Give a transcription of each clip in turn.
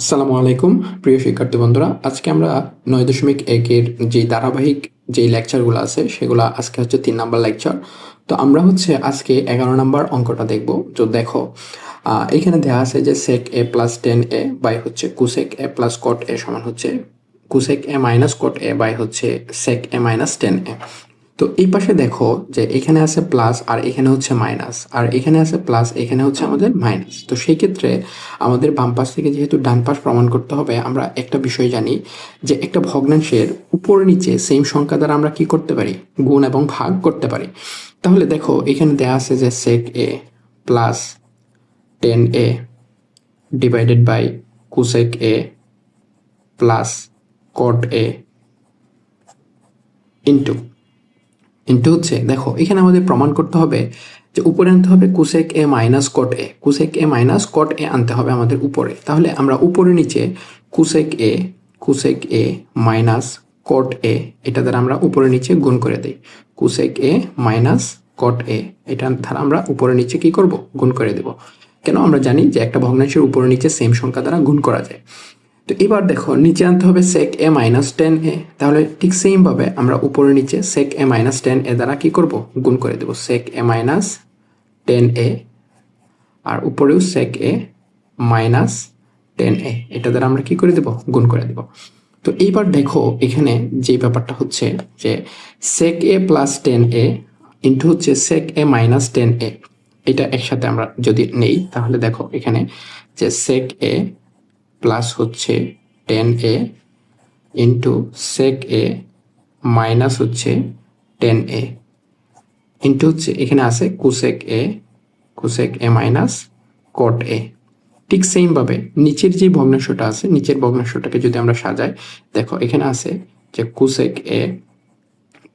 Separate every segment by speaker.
Speaker 1: আসসালামু আলাইকুম প্রিয় শিক্ষার্থী বন্ধুরা, আজকে আমরা 9.1-এর যে ধারাবাহিক যে লেকচারগুলো আছে সেগুলো আজকে হচ্ছে 3 নাম্বার লেকচার। তো আমরা হচ্ছে আজকে 11 নাম্বার অঙ্কটা দেখব। তো দেখো, এখানে দেওয়া আছে যে sec a plus tan a by হচ্ছে cosec a plus cot a সমান হচ্ছে cosec A minus cot a by হচ্ছে sec a minus tan a. তো এই পাশে দেখো যে এখানে আছে প্লাস আর এখানে হচ্ছে মাইনাস, আর এখানে আছে প্লাস এখানে হচ্ছে আমাদের মাইনাস। তো সেই ক্ষেত্রে আমাদের বাম পাশ থেকে যেহেতু ডান পাশ প্রমাণ করতে হবে, আমরা একটা বিষয় জানি যে একটা ভগ্নাংশের উপর নিচে সেম সংখ্যা দ্বারা আমরা কি করতে পারি, গুণ এবং ভাগ করতে পারি। তাহলে দেখো এখানে দেয়া আছে যে sec a plus tan a divided by cosec a প্লাস cot a ইন্টু ইন্টু হচ্ছে, দেখো এখানে আমাদের প্রমাণ করতে হবে যে উপরে আনতে হবে cosec A minus cot A, cosec A minus cot A আনতে হবে আমাদের উপরে। তাহলে আমরা উপরে নিচে কুসেক এ মাইনাস কট এ এটা দ্বারা আমরা উপরে নিচে গুণ করে দিই। কুসেক এ মাইনাস কট এ এটা দ্বারা আমরা উপরে নিচে কি করব, গুণ করে দেব। কেন? আমরা জানি যে একটা ভগ্নাংশের উপরে নিচে সেম সংখ্যা দ্বারা গুণ করা যায়। তো এবার দেখো নিচে আনতে হবে sec a মাইনাস টেন এ, তাহলে ঠিক সেম ভাবে আমরা উপরে নিচে sec a মাইনাস টেন এ দ্বারা কি করব, গুণ করে দেব sec a মাইনাস টেন এ, আর উপরেও sec a মাইনাস টেন এ এটা দ্বারা আমরা কি করে দেব, গুণ করে দেব। তো এইবার দেখো এখানে যে ব্যাপারটা হচ্ছে যে sec a plus tan A into হচ্ছে sec a মাইনাস টেন এ, এটা একসাথে আমরা যদি নেই তাহলে দেখো এখানে যে sec a প্লাস হচ্ছে tan A into sec a minus হচ্ছে টেন এ ইন্টু হচ্ছে এখানে আছে কুসেক এ মাইনাস কট এ। ঠিক সেইমভাবে নিচের যে ভগ্নাংশটা আছে, নিচের ভগ্নাংশটাকে যদি আমরা সাজাই, দেখো এখানে আছে যে কুসেক এ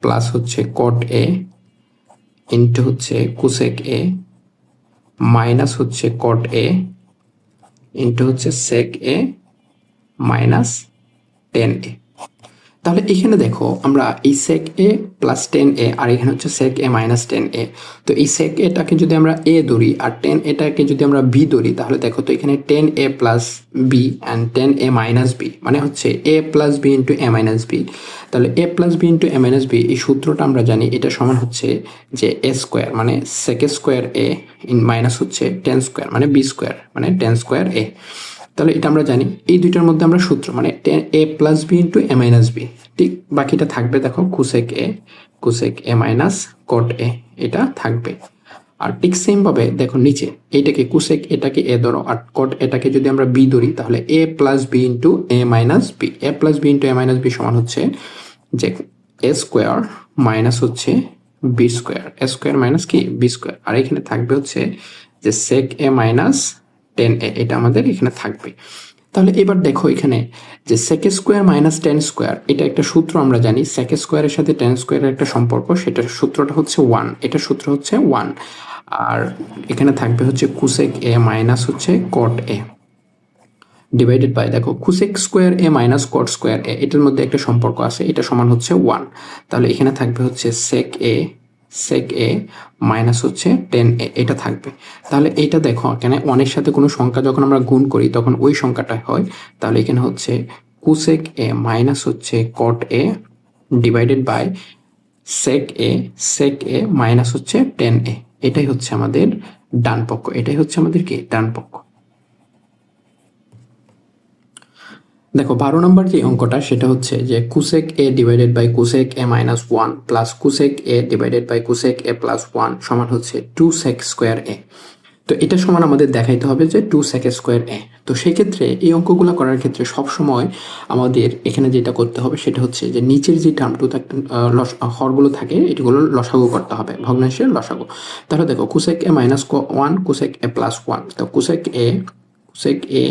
Speaker 1: প্লাস হচ্ছে কট এ ইন্টু হচ্ছে কুসেক এ মাইনাস হচ্ছে কট এ ইন্টু হচ্ছে sec a মাইনাস টেন এ। তাহলে এখানে দেখো আমরা এই sec a প্লাস টেন এ আর এখানে হচ্ছে sec a minus tan a, তো এই sec এটাকে যদি আমরা a ধরি আর টেন এটাকে যদি আমরা b ধরি, তাহলে দেখো তো এখানে tan a plus b and tan a minus b মানে হচ্ছে a plus b into a minus b. তাহলে a plus b into a minus b এই সূত্রটা আমরা জানি, এটা সমান হচ্ছে যে a স্কোয়ার মানে sec square a in minus হচ্ছে টেন স্কোয়ার মানে বি স্কোয়ার মানে টেন স্কোয়ার a। তাহলে এটা আমরা জানি, এই দুইটার মধ্যে আমরা সূত্র মানে ten a plus b into a minus B, ঠিক বাকিটা থাকবে দেখো কুসেক এ মাইনাস কট এ এটা থাকবে। আর ঠিক সেম ভাবে দেখো নিচে এইটাকে কুসেক এটাকে এ ধরো আর কট এটাকে যদি আমরা বি ধরি, তাহলে এ plus b into a minus B, A plus b into a minus B সমান হচ্ছে যে এ স্কোয়ার মাইনাস হচ্ছে বি স্কোয়ার, এ স্কোয়ার মাইনাস কি বি স্কোয়ার, আর এখানে থাকবে হচ্ছে যে সেক এ মাইনাস টেন এ এটা আমাদের এখানে থাকবে। তাহলে এবার দেখো এখানে যে sec square minus tan square এটা একটা সূত্র আমরা জানি, sec স্কোয়ারের সাথে টেন স্কোয়ারের একটা সম্পর্ক, সেটার সূত্রটা হচ্ছে ওয়ান, এটা সূত্র হচ্ছে ওয়ান। আর এখানে থাকবে হচ্ছে কুসেক এ মাইনাস হচ্ছে কট এ ডিভাইডেড বাই, দেখো cosec square A minus caught square a এটার মধ্যে একটা সম্পর্ক আছে, এটা সমান হচ্ছে ওয়ান। তাহলে এখানে থাকবে হচ্ছে sec a মাইনাস হচ্ছে টেন এ এটা থাকবে। তাহলে এটা দেখো এখানে ওয়ানের সাথে কোনো সংখ্যা যখন আমরা গুণ করি তখন ওই সংখ্যাটা হয়। তাহলে এখানে হচ্ছে কুসেক এ মাইনাস হচ্ছে cot A divided by sec a minus হচ্ছে টেন এ, এটাই হচ্ছে আমাদের ডান পক্ষ, এটাই হচ্ছে আমাদের কি ডান পক্ষ। দেখো 12 নম্বর যে অঙ্কটা সেটা হচ্ছে যে cosec a divided by cosec A minus one plus cosec a divided by cosec a plus one সমান হচ্ছে টু সেক স্কোয়ার এ। তো এটা সমান আমাদের দেখাইতে হবে যে টু সেক স্কোয়ার এ। তো সেক্ষেত্রে এই অঙ্কগুলো করার ক্ষেত্রে সবসময় আমাদের এখানে যেটা করতে হবে সেটা হচ্ছে যে নিচের যে টার্মটু হরগুলো থাকে এটিগুলো লসাগু করতে হবে, ভগ্নাংশের লসাগু। তাহলে দেখো cosec A minus one cosec a plus one, তো কুসেক এ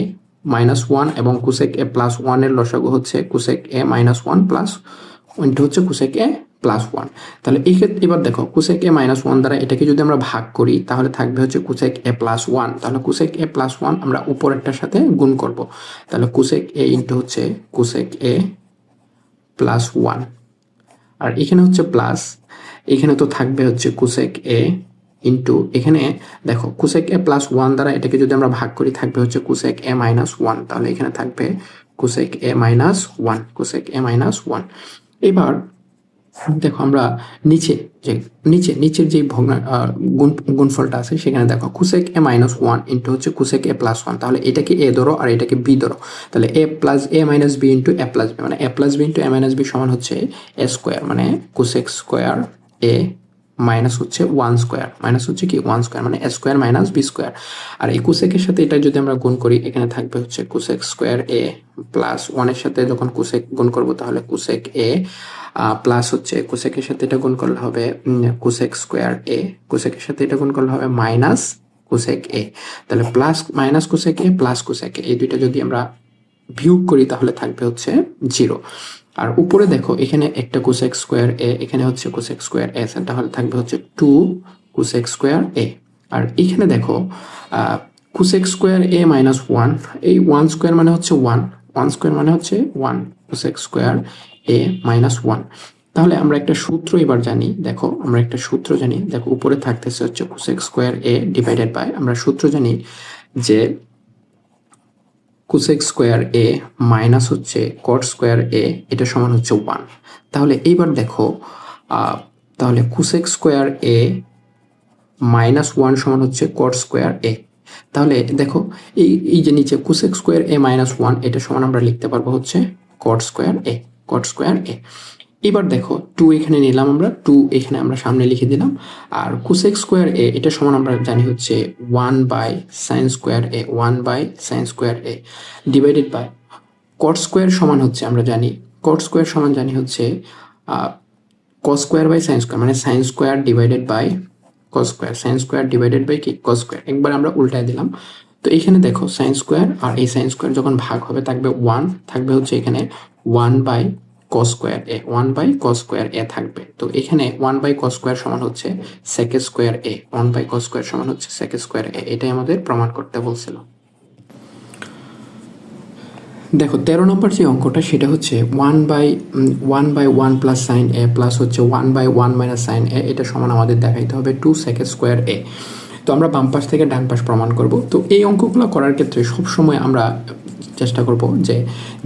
Speaker 1: মাইনাস ওয়ান এবং কুসেক এ প্লাস ওয়ানের লসাগু হচ্ছে কুসেক এ মাইনাস ওয়ান প্লাস ওয়ানটা হচ্ছে কুসেক এ প্লাস ওয়ান। তাহলে এই ক্ষেত্রে এবার দেখো কুসেক এ মাইনাস ওয়ান দ্বারা এটাকে যদি আমরা ভাগ করি তাহলে থাকবে হচ্ছে কুসেক এ প্লাস ওয়ান, তাহলে কুসেক এ প্লাস ওয়ান আমরা উপরেরটার সাথে গুণ করব। তাহলে কুসেক এ ইন্টু হচ্ছে কুসেক এ প্লাস ওয়ান, আর এখানে হচ্ছে প্লাস, এখানে তো থাকবে হচ্ছে কুসেক এ ইন্টু এখানে দেখো কোসেক এ প্লাস ওয়ান দ্বারা এটাকে যদি আমরা ভাগ করি থাকবে হচ্ছে কোসেক এ মাইনাস ওয়ান, তাহলে এখানে থাকবে cosec a minus one, cosec a minus one. এবার দেখো আমরা নিচের যে গুণফলটা আছে সেখানে দেখো cosec a minus one into হচ্ছে কোসেক এ প্লাস ওয়ান, তাহলে এটাকে এ ধরো আর এটাকে বি ধরো, তাহলে এ প্লাস এ মাইনাস বি ইন্টু এ প্লাস বি, মানে এ plus b into a minus B সমান হচ্ছে এ স্কোয়ার, মানে কোসেক স্কোয়ার এ মাইনাস হচ্ছে ওয়ান স্কোয়ার, মাইনাস হচ্ছে কি ওয়ান স্কোয়ার, মানে এ স্কোয়ার মাইনাস বি স্কোয়ার। আর এই কোসেকের সাথে এটা যদি আমরা গুণ করি এখানে থাকবে হচ্ছে কোসেক স্কোয়ার এ প্লাস ওয়ানের সাথে যখন কোসেক গুণ করবো তাহলে কোসেক এ প্লাস হচ্ছে কোসেকের সাথে এটা গুণ করলে হবে কোসেক স্কোয়ার এ, কোসেকের সাথে এটা গুণ করলে হবে মাইনাস কোসেক এ, তাহলে plus minus cosec a plus cosec এ, এই দুইটা যদি আমরা বিয়োগ করি তাহলে থাকবে হচ্ছে 0। আর উপরে দেখো এখানে একটা কোসেক স্কোয়ার এ, এখানে হচ্ছে কোসেক স্কোয়ার এ, তাহলে থাকবে হচ্ছে 2 কোসেক স্কোয়ার এ। আর এখানে দেখো cosec square A minus one, এই ওয়ান স্কোয়ার মানে হচ্ছে ওয়ান, ওয়ান স্কোয়ার মানে হচ্ছে one, cosec square A minus one. তাহলে আমরা একটা সূত্র এবার জানি, দেখো আমরা একটা সূত্র জানি, দেখো উপরে থাকতেছে হচ্ছে cosec square A divided by, আমরা সূত্র জানি যে কোসেক স্কোয়ার এ মাইনাস হচ্ছে কট স্কোয়ার এ, এটা সমান হচ্ছে ওয়ান। তাহলে এইবার দেখো তাহলে cosec square A minus one সমান হচ্ছে কট স্কোয়ার এ। তাহলে দেখো এই যে নিচে cosec square A minus one, এটা সমান আমরা লিখতে পারবো হচ্ছে কট স্কোয়ার এ, কট স্কোয়ার এ। এবার দেখো 2 এখানে নিলাম আমরা, 2 এখানে আমরা সামনে লিখে দিলাম। আর কোসেক স্কোয়ার এ এটা সমান আমরা জানি হচ্ছে 1 by sine square A, 1 by sine square A divided by cot square সমান হচ্ছে আমরা জানি, কট স্কোয়ার সমান জানি হচ্ছে cos square by sine square, মানে sine square divided by cos square, sine square divided by কি কস স্কোয়ার, একবার আমরা উল্টায় দিলাম। তো এখানে দেখো সাইন স্কোয়ার আর এই সাইন স্কোয়ার যখন ভাগ হবে থাকবে 1, থাকবে হচ্ছে এখানে 1 by cos square A, 1 by cos square A থাকবে। তো এখানে 1 বাই কস স্কোয়ার সমান হচ্ছে sec square A, 1 by cos square সমান হচ্ছে সেক স্কোয়ার এ, এটাই আমাদের প্রমাণ করতে বলছিল। দেখো 13 নম্বর যে অঙ্কটা সেটা হচ্ছে 1 by 1 plus sine a plus হচ্ছে 1 বাই 1 মাইনাস সাইন এ, এটা সমান আমাদের দেখাইতে হবে 2 সেক স্কোয়ার এ। তো আমরা বাম পাশ থেকে ডান পাশ প্রমাণ করব। তো এই অঙ্কগুলো করার ক্ষেত্রে সবসময় আমরা চেষ্টা করব যে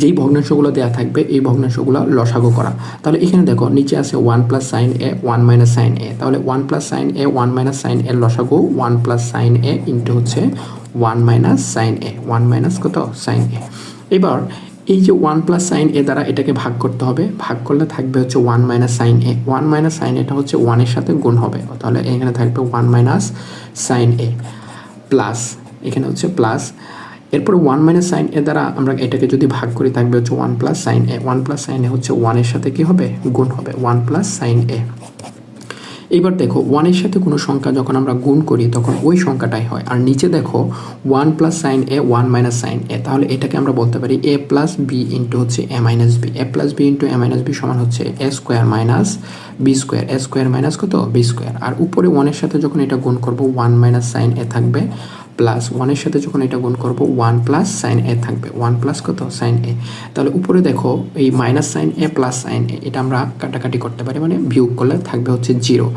Speaker 1: যেই ভগ্নাংশগুলো দেওয়া থাকবে এই ভগ্নাংশগুলো লসাগু করা। তাহলে এখানে দেখো নিচে আছে 1 plus sine a 1 minus sine এ, তাহলে 1 plus sine a 1 minus sign এর লসাগু 1 প্লাস সাইন এ ইন্টু হচ্ছে 1 মাইনাস সাইন এ, 1 মাইনাস কত সাইন এ। এবার এই যে 1 প্লাস সাইন এ দ্বারা এটাকে ভাগ করতে হবে, ভাগ করলে থাকবে হচ্ছে 1 minus sine a, 1 minus sign এটা হচ্ছে 1 এর সাথে গুণ হবে, তাহলে এখানে থাকবে 1 মাইনাস সাইন এ প্লাস এখানে হচ্ছে প্লাস, এরপরে 1 মাইনাস সাইন এ দ্বারা আমরা এটাকে যদি ভাগ করি থাকবে হচ্ছে 1 plus sine a, 1 plus sine এ হচ্ছে 1 এর সাথে কি হবে গুণ হবে 1 প্লাস সাইন এ। এবার দেখো 1 এর সাথে কোনো সংখ্যা যখন আমরা গুণ করি তখন ওই সংখ্যাটাই হয়। আর নিচে দেখো 1 plus sine a 1 minus sine এ, তাহলে এটাকে আমরা বলতে পারি এ প্লাস বি ইন্টু হচ্ছে এ minus B, A plus b into a minus B সমান হচ্ছে এ স্কোয়ার মাইনাস বি স্কোয়ার, এ স্কোয়ার মাইনাস কত বি স্কোয়ার। আর উপরে 1 এর সাথে যখন এটা গুণ করবো 1 মাইনাস সাইন এ থাকবে প্লাস 1 এর সাথে যখন এটা গুণ করবো 1 প্লাস সাইন এ থাকবে, 1 প্লাস কত সাইন এ। তাহলে উপরে দেখো এই minus sine a plus sine এ এটা আমরা কাটাকাটি করতে পারি, মানে বিয়োগ করলে থাকবে হচ্ছে 0।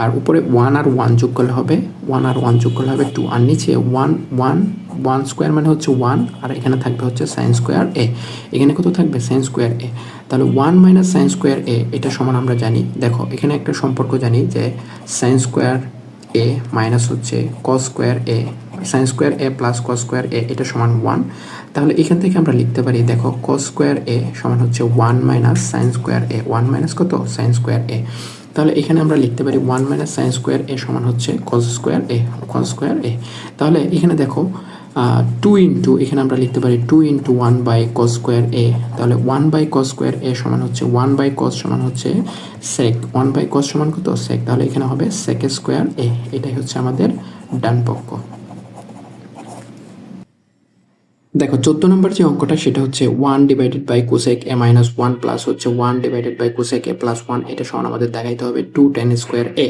Speaker 1: আর উপরে 1 আর 1 যোগ করলে হবে 1 আর 1 যোগ করলে হবে 2, আর নিচে 1 স্কোয়ার মানে হচ্ছে 1, আর এখানে থাকবে হচ্ছে সাইন স্কোয়ার এ, এখানে কত থাকবে সাইন স্কোয়ার এ। তাহলে 1 মাইনাস সাইন স্কোয়ার এ এটা সমান আমরা জানি, দেখো এখানে একটা সম্পর্ক জানি যে সাইন স্কোয়ার এ মাইনাস হচ্ছে cos square a, sign square a plus cos square a এটা সমান 1। তাহলে এখান থেকে আমরা লিখতে পারি দেখো কস স্কোয়ার এ সমান হচ্ছে 1 minus sign square A, 1 minus কত সাইন স্কোয়ার এ। তাহলে এখানে আমরা লিখতে পারি 1 মাইনাস সাইন স্কোয়ার এ সমান হচ্ছে cos square A, cos square A. তাহলে এখানে দেখো 2 ইন্টু এখানে আমরা লিখতে পারি 2 into 1 by cos square A, তাহলে 1 বাই কস স্কোয়ার এ সমান হচ্ছে 1 বাই কস সমান হচ্ছে সেক, 1 বাই কস সমান কত সেক, তাহলে এখানে হবে সেক স্কোয়ার এ, এটাই হচ্ছে আমাদের ডান পক্ষ। দেখো 14 নম্বর যে অঙ্কটা সেটা হচ্ছে 1 divided by cosec a minus 1 plus হচ্ছে 1 divided by cosec a plus 1, এটা সমান আমাদের দেখাইতে হবে 2 tan স্কোয়ার এ।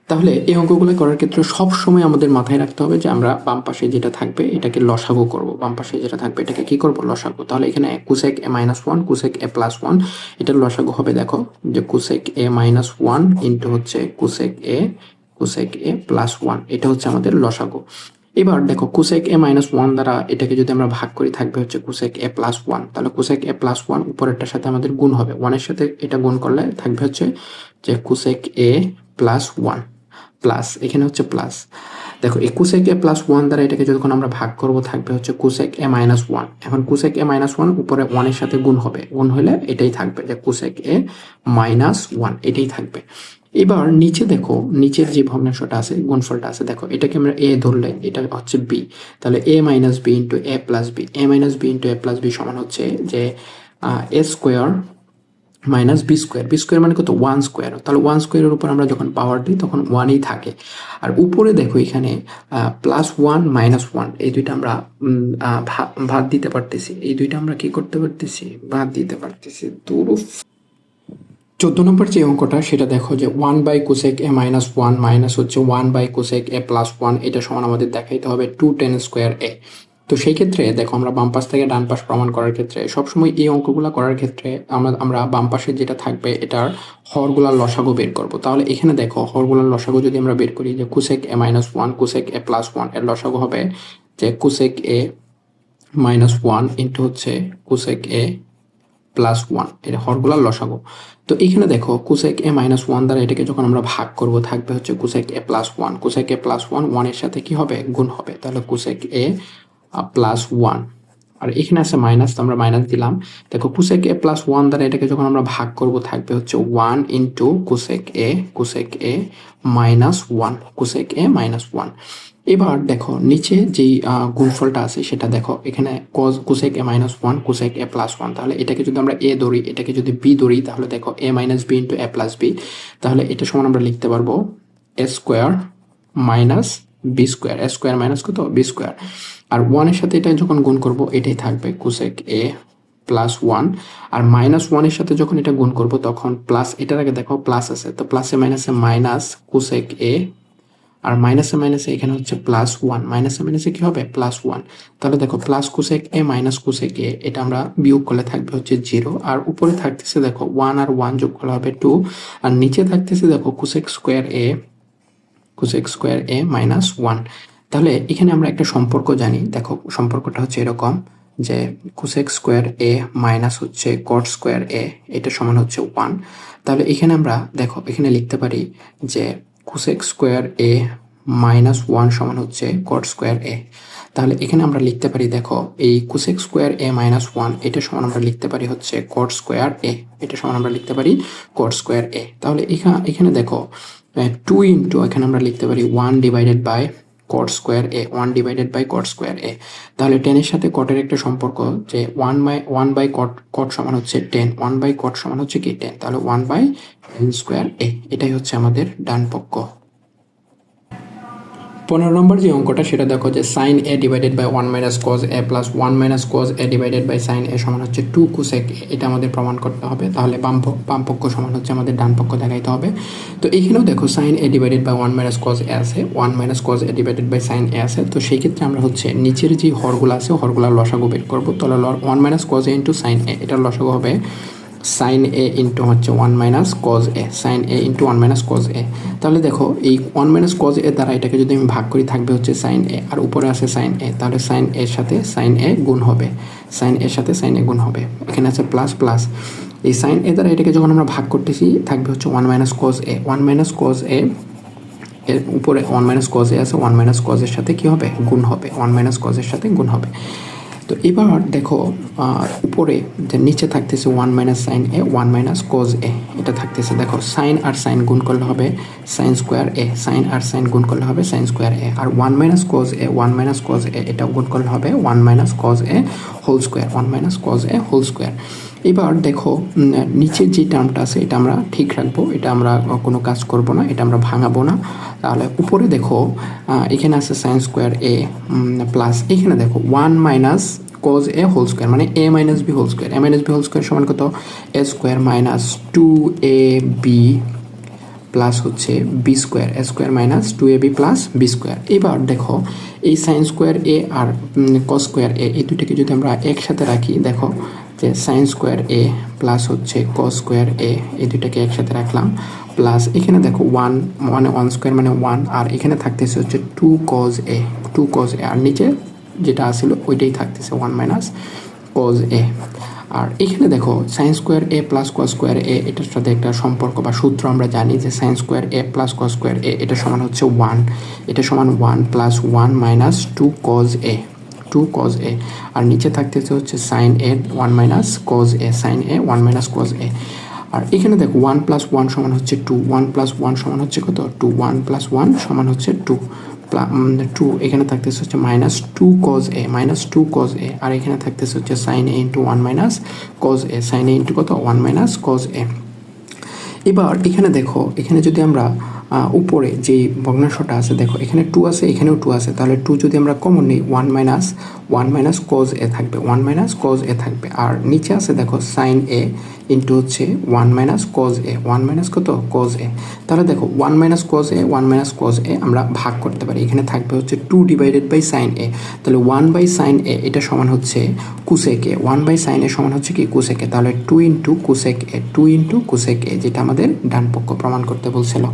Speaker 1: তাহলে এই অঙ্কগুলো করার ক্ষেত্রে সব সময় আমাদের মাথায় রাখতে হবে যে আমরা বাম পাশে যেটা থাকবে এটাকে লসাগু করব, বাম পাশে যেটা থাকবে এটাকে কি করব লসাগু। তাহলে এখানে cosec a minus 1 cosec a plus 1 এটার লসাগু হবে দেখো যে কোসেক এ মাইনাস 1 ইন্টু হচ্ছে cosec A cosec a plus 1, এটা হচ্ছে আমাদের লসাগু। এবার দেখো কোসেক এ মাইনাস 1 দ্বারা এটাকে যদি আমরা ভাগ করি থাকবে হচ্ছে কোসেক এ প্লাস 1, তাহলে কোসেক এ প্লাস 1 উপরেরটার সাথে আমাদের গুণ হবে, 1 এর সাথে এটা গুণ করলে থাকবে হচ্ছে যে কোসেক এ প্লাস 1 প্লাস এখানে হচ্ছে প্লাস। দেখো এই কোসেক এ প্লাস 1 দ্বারা এটাকে যখন আমরা ভাগ করব থাকবে হচ্ছে কোসেক এ মাইনাস 1। এখন কোসেক এ মাইনাস 1 উপরে 1 এর সাথে গুণ হবে, গুণ হলে এটাই থাকবে যে কোসেক এ মাইনাস 1, এটাই থাকবে। এবার নিচে দেখো, নিচের যে ভগ্নাংশটা আছে, গুণফলটা আছে, দেখো এটাকে আমরা এ ধরলে এটা হচ্ছে বি, তাহলে A minus B into A plus B, A minus B into A plus B সমান হচ্ছে যে A square minus B square, B square মানে কত 1 স্কোয়ার, তাহলে 1 স্কোয়ারের উপর আমরা যখন পাওয়ার দিই তখন 1ই থাকে। আর উপরে দেখো এখানে প্লাস 1 মাইনাস 1 এই দুইটা আমরা ভাগ দিতে পারতেছি, এই দুইটা আমরা কি করতে পারতেছি, ভাগ দিতে পারতেছি। তো 14 নম্বর যে অঙ্কটা সেটা দেখো যে 1 by cosec a minus 1 minus হচ্ছে 1 বাই কোসেক এ প্লাস 1, এটা সমান আমাদের দেখাইতে হবে 2 tan স্কোয়ার এ। তো সেই ক্ষেত্রে দেখো আমরা বাম পাশ থেকে ডান পাশ প্রমাণ করার ক্ষেত্রে সবসময় এই অঙ্কগুলো করার ক্ষেত্রে আমরা বাম পাশে যেটা থাকবে এটার হরগুলার লসাগু বের করব। তাহলে এখানে দেখো হরগুলার লসাগু যদি আমরা বের করি যে cosec a minus 1 cosec a plus 1 এর লসাগু হবে যে কোসেক এ মাইনাস 1 ইন্টু হচ্ছে কোসেক এ প্লাস 1, এর হরগুলার লসাগু। তো এখানে দেখো কোসেক এ মাইনাস 1 দ্বারা এটাকে যখন আমরা ভাগ করব থাকবে হচ্ছে cosec a plus 1, cosec a plus 1 1 এর সাথে কি হবে, গুণ হবে, তাহলে কোসেক এ প্লাস 1। আর এখানে আছে মাইনাস, তো আমরা মাইনাস দিলাম। দেখো কোসেক এ প্লাস 1 দ্বারা এটাকে যখন আমরা ভাগ করব থাকবে হচ্ছে 1 into cosec a minus 1, cosec a minus 1। এবার দেখো নিচে যেই গুণফলটা আছে সেটা দেখো এখানে cosec a minus 1 cosec a plus 1, তাহলে এটাকে যদি আমরা এ ধরি এটাকে যদি বি ধরি তাহলে দেখো a minus B into A plus b, তাহলে এটা সমান আমরা লিখতে পারবো a square minus B square, A square minus কত বি স্কোয়ার। আর 1 এর সাথে এটা যখন গুণ করব এটাই থাকবে কোসেক এ প্লাস 1, আর মাইনাস 1 এর সাথে যখন এটা গুণ করব তখন প্লাস, এটার আগে দেখো প্লাস আছে, তো প্লাসে মাইনাসে মাইনাস কোসেক এ, আর মাইনাসে মাইনাসে এখানে হচ্ছে প্লাস 1, মাইনাসে মাইনাসে কি হবে প্লাস 1, তাহলে দেখো plus cosec a minus cosec এ, এটা আমরা বিয়োগ করলে থাকবে হচ্ছে 0, আর উপরে থাকতেছে দেখো 1 আর 1 যোগ করলে হবে 2, আর নিচে থাকতেছে দেখো কোসেক স্কোয়ার এ মাইনাস 1। তাহলে এখানে আমরা একটা সম্পর্ক জানি, দেখো সম্পর্কটা হচ্ছে এরকম যে কোসেক স্কোয়ার এ মাইনাস হচ্ছে কট স্কোয়ার এ, এটা সমান হচ্ছে 1। তাহলে এখানে আমরা দেখো এখানে লিখতে পারি যে কোসেক স্কোয়ার এ মাইনাস 1 সমান হচ্ছে কট স্কোয়ার এ। তাহলে এখানে আমরা লিখতে পারি দেখো এই কোসেক স্কোয়ার এ মাইনাস 1 এটা সমান আমরা লিখতে পারি হচ্ছে কট স্কোয়ার এ, এটা সমান আমরা লিখতে পারি কট স্কোয়ার এ। তাহলে এখানে দেখো 2 ইন্টু এখানে আমরা লিখতে পারি 1 divided by cot square A, 1 divided by cot square A. তাহলে টেনের সাথে কটের একটা সম্পর্ক যে 1 বাই কট সমান হচ্ছে 10, 1 বাই কট সমান হচ্ছে কি 10, তাহলে 1 বাই 10 স্কোয়ার এ, এটাই হচ্ছে আমাদের ডান পক্ষ। 15 নম্বর যে অঙ্কটা সেটা দেখো যে sine A divided by 1 minus cos A plus 1 minus cos A divided by sine A সমান হচ্ছে 2 কোসেক এ, এটা আমাদের প্রমাণ করতে হবে। তাহলে বাম পক্ষ সমান হচ্ছে আমাদের ডান পক্ষ দেখাইতে হবে। তো এইখানেও দেখো sine A divided by 1 minus cos A আছে, 1 minus cos A divided by sine A আছে। তো সেই ক্ষেত্রে আমরা হচ্ছে নিচের যে হরগুলো আছে হরগুলার লসাগু বের করবো। তাহলে 1 minus cos A into sine A, এটার লসাগু হবে সাইন এ ইন্টু হচ্ছে 1 minus cos A, sine A into 1 minus cos A. তাহলে দেখো এই 1 মাইনাস কজ এ দ্বারা এটাকে যদি আমি ভাগ করি থাকবে হচ্ছে সাইন এ, আর উপরে আছে সাইন এ, তাহলে সাইন এর সাথে সাইন এ গুণ হবে, সাইন এর সাথে সাইন এ গুণ হবে, এখানে আছে প্লাস প্লাস। এই সাইন এ দ্বারা এটাকে যখন আমরা ভাগ করতেছি থাকবে হচ্ছে 1 minus cos a, 1 minus cos এ এর উপরে 1 মাইনাস কজ এ আছে, 1 মাইনাস কজ এর সাথে কি হবে গুণ হবে, 1 মাইনাস কজ এর সাথে গুণ হবে। তো এবার দেখো উপরে যে নিচে থাকতেছে 1 minus sine a 1 minus cos a, এটা থাকতেছে দেখো সাইন আর সাইন গুণ করলে হবে সাইন স্কোয়ার এ, সাইন আর সাইন গুণ করলে হবে সাইন স্কোয়ার এ, আর 1 minus cos a 1 minus cos a এটা গুণ করলে হবে 1 মাইনাস কজ এ হোল স্কোয়ার, 1 মাইনাস কজ এ হোল স্কোয়ার। এবার দেখো নিচের যে টার্মটা আছে এটা আমরা ঠিক রাখবো, এটা আমরা কোনো কাজ করব না, এটা আমরা ভাঙাবো না। তাহলে উপরে দেখো এখানে আছে সাইন স্কোয়ার এ প্লাস এখানে দেখো 1 মাইনাস কজ এ হোল স্কোয়ার মানে A minus B whole square, A minus B whole square সমান কত A square minus 2ab plus হচ্ছে বি স্কোয়ার, এ square minus 2ab plus B square. এবার দেখো এই sine square এ আর কস স্কোয়ার এ এই দুটোকে যদি আমরা একসাথে রাখি দেখো যে সাইন স্কোয়ার এ প্লাস হচ্ছে কস স্কোয়ার এ এই দুটাকে একসাথে রাখলাম প্লাস এখানে দেখো 1 মানে 1 স্কোয়ার মানে 1, আর এখানে থাকতেছে হচ্ছে 2 cos a, 2 cos a, আর নিচে যেটা আসলে ওইটাই থাকতেছে 1 মাইনাস cos a। আর এখানে দেখো sine square a plus cos square a, এটার সাথে একটা সম্পর্ক বা সূত্র আমরা জানি যে sine square a plus cos square a এটা সমান হচ্ছে 1, এটা সমান 1 plus 1 minus 2 cos a, 2 cos a, আর নিচে থাকতেছে হচ্ছে sine a 1 minus cos a, sine a 1 minus cos a। আর এখানে দেখো 1 প্লাস 1 সমান হচ্ছে 2, 1 প্লাস 1 সমান হচ্ছে কত 2, 1 প্লাস 1 সমান হচ্ছে 2, 2 এখানে থাকতেছে হচ্ছে minus 2 cos a, minus 2 cos a, আর এখানে থাকতেছে হচ্ছে sine a into 1 minus cos a, sine a into কত 1 মাইনাস cos a। এবার এখানে দেখো, এখানে যদি আমরা উপরে যেই ভগ্নাংশটা আছে দেখো এখানে 2 আছে, এখানেও 2 আছে, তাহলে 2 যদি আমরা কমন নিই 1 মাইনাস cos a থাকবে, 1 মাইনাস cos a থাকবে, আর নিচে আছে দেখো সাইন a ইন্টু হচ্ছে 1 মাইনাস cos a, 1 মাইনাস কত cos a। তাহলে দেখো 1 minus cos a, 1 minus cos a আমরা ভাগ করতে পারি, এখানে থাকবে হচ্ছে 2 ডিভাইডেড বাই সাইন a, তাহলে 1 বাই সাইন a এটা সমান হচ্ছে cosec a, 1 by sine a সমান হচ্ছে কি কুসেক a, তাহলে 2 into cosec a, 2 into cosec a, যেটা আমাদের ডান পক্ষ প্রমাণ করতে বলছিল।